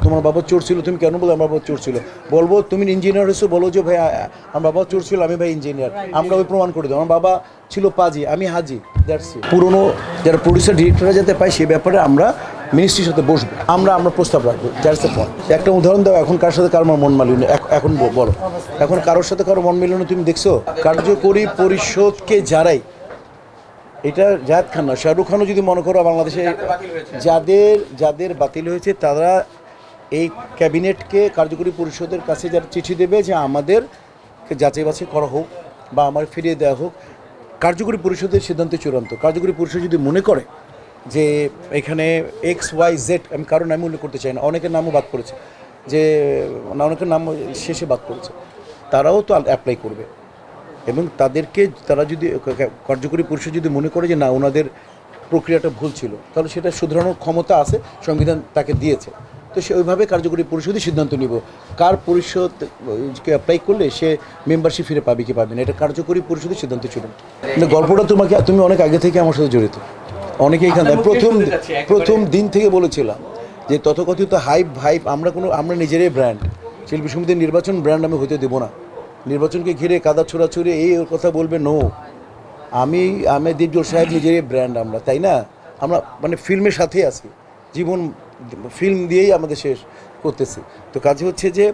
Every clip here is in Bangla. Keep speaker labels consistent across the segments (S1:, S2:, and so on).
S1: তোমার বাবা চোর ছিল, তুমি কেন বলো আমার বাবা চোর ছিল? বলবো তুমি ইঞ্জিনিয়ার হয়েছো, বলো যে ভাই আমার বাবা চোর ছিল, আমি ভাই ইঞ্জিনিয়ার, আমরা ওই প্রমাণ করে দেবো আমার বাবা ছিল পাজি, আমি হাজি। That's it. পুরনো যারা প্রডিউসার ডিরেক্টররা যাতে পায় সেই ব্যাপারে আমরা মিনিস্ট্রির সাথে বসবো, আমরা প্রস্তাব রাখবো। That's the point. একটা উদাহরণ দাও, এখন কার সাথে কার মন মালিন্য? এখন বলো, এখন কারোর সাথে কারো মন মিলন তুমি দেখছো? কার্যকরী পরিষদকে যারাই, এটা জায়েদ খান না, শাহরুখ খানও যদি মনে করো বাংলাদেশে যাদের বাতিল হয়েছে তারা এই ক্যাবিনেটকে কার্যকরী পরিষদের কাছে যারা চিঠি দেবে যে আমাদের যাচাই বাছাই করা হোক বা আমার ফিরিয়ে দেওয়া হোক। কার্যকরী পরিষদের সিদ্ধান্ত চূড়ান্ত। কার্যকরী পরিষদ যদি মনে করে যে এখানে XYZ, আমি কারোর নামই উল্লেখ করতে চাই না, অনেকের নামও বাদ করেছে, যে অনেকের নাম শেষে বাদ করেছে, তারাও তো অ্যাপ্লাই করবে। এবং তারা যদি কার্যকরী পরিষদ যদি মনে করে যে না ওনাদের প্রক্রিয়াটা ভুল ছিল, তাহলে সেটা শুধরানোর ক্ষমতা আছে, সংবিধান তাকে দিয়েছে। তো সে ওইভাবে কার্যকরী পরিষদই সিদ্ধান্ত নিব কার পরিষদকে অ্যাপ্লাই করলে সে মেম্বারশিপ ফিরে পাবে কি পাবে না, এটা কার্যকরী পরিষদের সিদ্ধান্ত ছিল। কিন্তু গল্পটা তুমি অনেক আগে থেকে আমার সাথে জড়িত, অনেকে এখানে প্রথম দিন থেকে বলেছিলাম যে তথাকথিত হাইপ আমরা নিজেরাই ব্র্যান্ড। শিল্পী সমিতির নির্বাচন ব্র্যান্ড আমি হতে দেবো না। নির্বাচনকে ঘিরে কাদা ছোড়াছুড়ি এই ওর কথা বলবে নো। আমি দীপজল সাহেব নিজেরই ব্র্যান্ড আমরা, তাই না? আমরা মানে ফিল্মের সাথেই আছি, জীবন ফিল্ম দিয়েই আমাদের শেষ করতেছি। তো কাজে হচ্ছে যে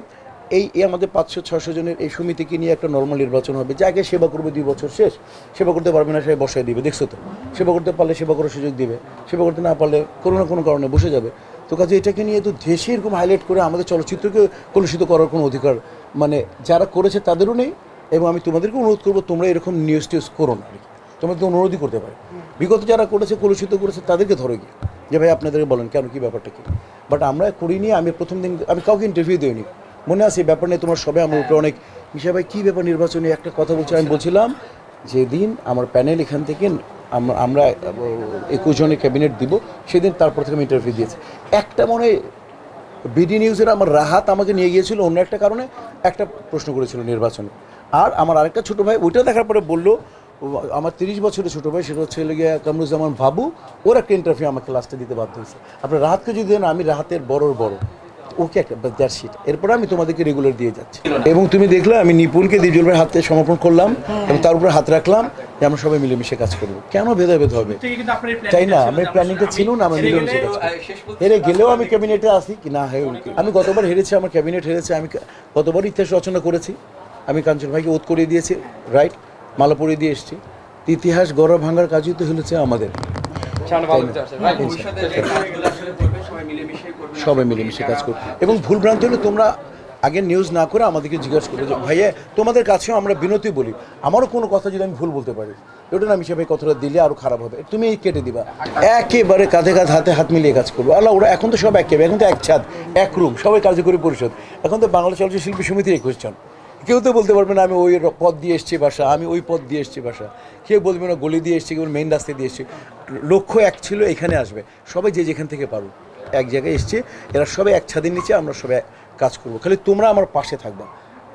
S1: এই আমাদের 500-600 জনের এই সমিতিকে নিয়ে একটা নর্মাল নির্বাচন হবে, যাকে সেবা করবে 2 বছর শেষ, সেবা করতে পারবে না সে বসায় দিবে। দেখছো তো, সেবা করতে পারলে সেবা করার সুযোগ দিবে, সেবা করতে না পারলে কোনো না কোনো কারণে বসে যাবে। তো কাজে এটাকে নিয়ে তো দেশে এরকম হাইলাইট করে আমাদের চলচ্চিত্রকে কলুষিত করার কোনো অধিকার মানে যারা করেছে তাদেরও নেই। এবং আমি তোমাদেরকে অনুরোধ করবো তোমরা এরকম নিউজ টিউজ করো না, তোমরা তো অনুরোধই করতে পারো। বিগত যারা করেছে কলুষিত করেছে তাদেরকে ধরো গিয়ে যে ভাই আপনাদেরকে বলেন কেন, কী ব্যাপারটা কী। বাট আমরা করিনি। আমি প্রথম দিন আমি কাউকে ইন্টারভিউ দিইনি, মনে আছে এই ব্যাপার নিয়ে তোমার সবাই আমার উপরে অনেক মিশা ভাই কী ব্যাপার নির্বাচনে একটা কথা বলছি। আমি বলছিলাম যেদিন আমার প্যানেল এখান থেকে আমরা 21 জনের ক্যাবিনেট দিব সেদিন, তারপর থেকে আমি ইন্টারভিউ দিয়েছি। একটা মনে বিডি নিউজের আমার রাহাত আমাকে নিয়ে গিয়েছিল অন্য একটা কারণে, একটা প্রশ্ন করেছিল নির্বাচনে। আর আমার আরেকটা ছোটো ভাই ওইটা দেখার পরে বললো, আমার 30 বছরের ছোটো ভাই, সেটা হচ্ছে গিয়ে কামরুজ্জামান বাবু, ওর একটা ইন্টারভিউ আমাকে লাস্টে দিতে বাধ্য হয়েছে। আপনার রাহাতকে যদি দেন, আমি রাহাতের বড় ওকে একটা দ্যাটশিট। এরপরে আমি তোমাদেরকে রেগুলার দিয়ে যাচ্ছি। এবং তুমি দেখলে আমি নিপুণকে দীপজল ভাইয়ের হাতে সমর্পণ করলাম এবং তার উপরে হাত রাখলাম যে আমরা সবাই মিলেমিশে কাজ করবো। কেন ভেদাভেদ হবে? চাই না, আমার প্ল্যানিংটা ছিল না, আমরা মিলেমিশে কাজ করবো। হেরে গেলেও আমি ক্যাবিনেটে আসি কি না হয়, আমি গতবার হেরেছি, আমার ক্যাবিনেট হেরেছে, আমি গতবার ইতিহাস রচনা করেছি, আমি কাঞ্চন ভাইকে ওত করিয়ে দিয়েছি, রাইট, মালা পরিয়ে দিয়ে এসেছি। ইতিহাস গড়া ভাঙার কাজই তো হয়েছে আমাদের। সবাই মিলেমিশে কাজ করবে এবং ভুল ভ্রান্তি হলে তোমরা আগে নিউজ না করে আমাদেরকে জিজ্ঞাসা করবে যে ভাইয়া তোমাদের কাছেও আমরা বিনতি বলি, আমারও কোনো কথা যদি আমি ভুল বলতে পারি, ওটা না মিশে ভাই কথাটা দিলে আরও খারাপ হবে, তুমি কেটে দিবা। একেবারে কাঁধে হাত মিলিয়ে কাজ করবো। আল্লাহ ওরা এখন তো সব একেবারে, এখন তো এক ছাদ এক রুম, সবাই কার্যকরী পরিষদ। এখন তো বাংলা চলচ্চিত্র শিল্পী সমিতির কোয়েশ্চন। কেউ তো বলতে পারবে না আমি ওই পথ দিয়ে এসেছি বাসা, আমি ওই পথ দিয়ে এসেছি বাসা। কেউ বলবে না গলি দিয়ে এসেছি, কেউ মেইন রাস্তায় দিয়ে এসেছি। লক্ষ্য এক ছিল, এখানে আসবে সবাই যে যেখান থেকে পারো, এক জায়গায় এসছে, এরা সবাই এক ছাদের নিচে, আমরা সবাই কাজ করবো। খালি তোমরা আমার পাশে থাকবা,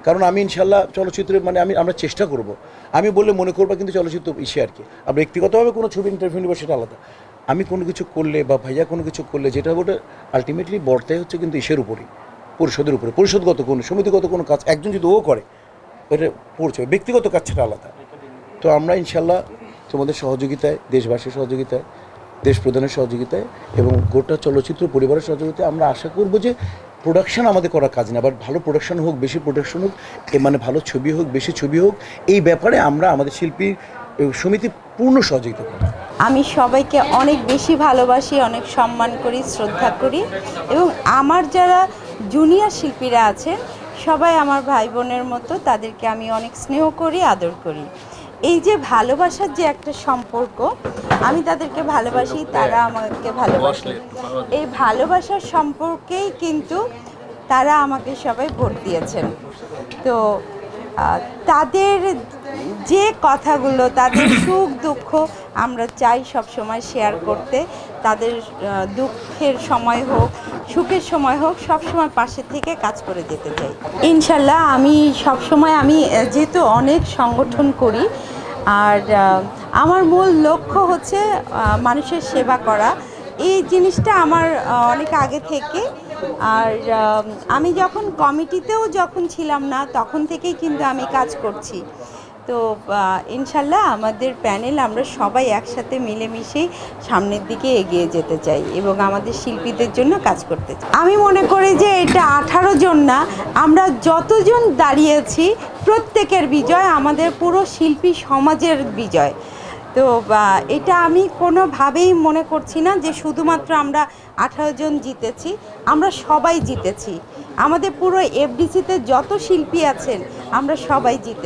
S1: কারণ আমি ইনশাল্লাহ চলচ্চিত্রে মানে আমরা চেষ্টা করব। আমি বললে মনে করবা কিন্তু চলচ্চিত্র ইসে আর কি, আর ব্যক্তিগতভাবে কোনো ছবি ইন্টারভিউ নেবো সেটা আলাদা। আমি কোনো কিছু করলে বা ভাইয়া কোনো কিছু করলে যেটা ওটা আলটিমেটলি বর্তায় হচ্ছে কিন্তু ইসের উপরেই, পরিষদের উপরে। পরিষদগত কোনো সমিতিগত কোনো কাজ একজন যদি ও করে এটা পড়ছে, ব্যক্তিগত কাজ সেটা আলাদা। তো আমরা ইনশাল্লাহ তোমাদের সহযোগিতায়, দেশবাসীর সহযোগিতায়, দেশ প্রধানের সহযোগিতায় এবং গোটা চলচ্চিত্র পরিবারের সহযোগিতায় আমরা আশা করব যে প্রোডাকশন আমাদের করা কাজ না, বাট ভালো প্রোডাকশন হোক, বেশি প্রোডাকশন হোক, মানে ভালো ছবি হোক, বেশি ছবি হোক, এই ব্যাপারে আমরা আমাদের শিল্পী সমিতি পূর্ণ সহযোগিতা করি।
S2: আমি সবাইকে অনেক বেশি ভালোবাসি, অনেক সম্মান করি, শ্রদ্ধা করি এবং আমার যারা জুনিয়র শিল্পীরা আছেন সবাই আমার ভাই বোনের মতো, তাদেরকে আমি অনেক স্নেহ করি, আদর করি। এই যে ভালোবাসার যে একটা সম্পর্ক, আমি তাদেরকে ভালোবাসি, তারা আমাকে ভালোবাসে। এই ভালোবাসার সম্পর্কেই কিন্তু তারা আমাকে সবাই ভোট দিয়েছেন। তো তাদের যে কথাগুলো, তাদের সুখ দুঃখ আমরা চাই সব সময় শেয়ার করতে। তাদের দুঃখের সময় হোক, সুখের সময় হোক, সব সময় পাশে থেকে কাজ করে যেতে চাই ইনশাল্লাহ। আমি সব সময় যেহেতু অনেক সংগঠন করি, আর আমার মূল লক্ষ্য হচ্ছে মানুষের সেবা করা। এই জিনিসটা আমার অনেক আগে থেকে আর আমি যখন কমিটিতেও যখন ছিলাম না তখন থেকেই কিন্তু আমি কাজ করছি। তো ইনশাল্লাহ আমাদের প্যানেল আমরা সবাই একসাথে মিলেমিশেই সামনের দিকে এগিয়ে যেতে চাই এবং আমাদের শিল্পীদের জন্য কাজ করতে চাই। আমি মনে করি যে এটা 18 জন না, আমরা যতজন দাঁড়িয়েছি প্রত্যেকের বিজয়, আমাদের পুরো শিল্পী সমাজের বিজয়। তো এটা আমি কোনোভাবেই মনে করছি না যে শুধুমাত্র আমরা 18 জন জিতেছি, আমরা সবাই জিতেছি। আমাদের পুরো এফডিসিতে যত শিল্পী আছেন আমরা সবাই জিতে